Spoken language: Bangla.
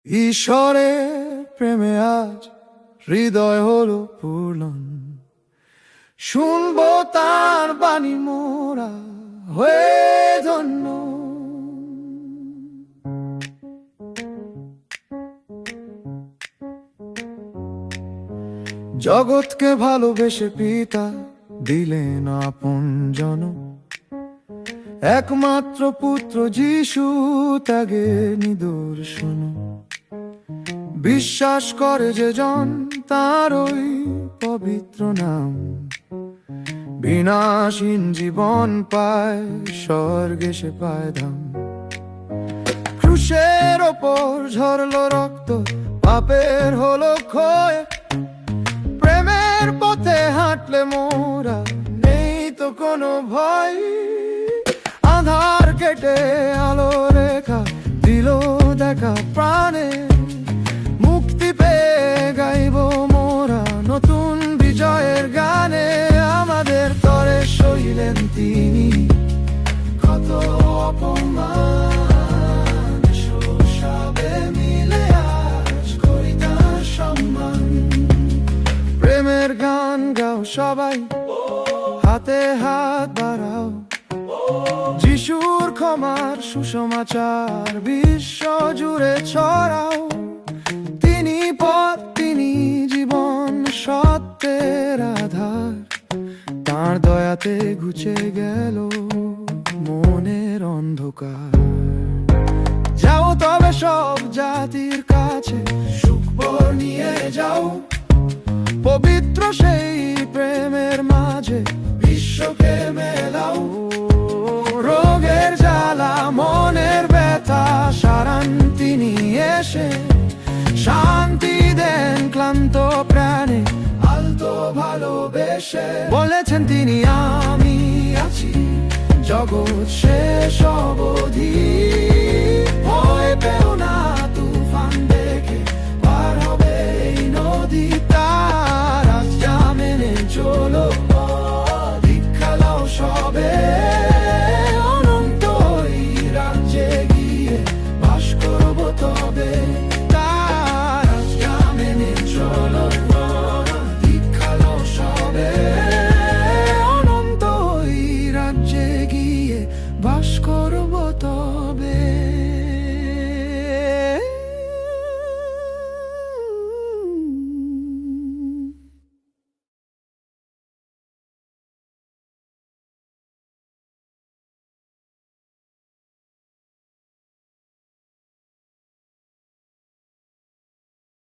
ঈশ্বরের প্রেমে আজ হৃদয় হলো পূর্ণ, শুনবো তার বাণী মোরা হয়ে ধন্য। জগৎকে ভালোবেসে পিতা দিলেন আপন জন, একমাত্র পুত্র যিশু ত্যাগে নিদর্শন। বিশ্বাস করে যে জন তার ওই পবিত্র নাম, বিনাশহীন জীবন পায়, স্বর্গে সে পায় ধাম। ক্রুশের ওপর ঝরলো রক্ত, পাপের হলো ক্ষয়, প্রেমের পথে হাঁটলে মোরা নেই তো কোনো ভয়। আধার কেটে আলো রেখা দিল দেখা প্রাণে, মুক্তি পেয়ে গাইব মোরা নতুন বিজয়ের গানে। আমাদের তরে সইলেন তিনি, কত অপমান সবে মিলে আজ করি তার সম্মান। প্রেমের গান গাও সবাই, হাতে হাত বাড়াও, যিশুর ক্ষমার সুসমাচার বিশ্ব জুড়ে ছড়াও। তিনি পথ, তিনি জীবন, সত্যের আধার, তার দয়াতে ঘুচে গেল মনের অন্ধকার। যাও তবে সব জাতির কাছে, সুখবর নিয়ে যাও, পবিত্র সেই প্রেমের মাঝে বিশ্বকে মেলাও। রোগের জ্বালা, মনের ব্যথা সারান তিনি এসে, শান্তি দেন ক্লান্ত প্রাণে আলতো ভালোবেসে। বলেছেন তিনি আমি আছি জগৎ শেষ অবধি, ভয় পেও না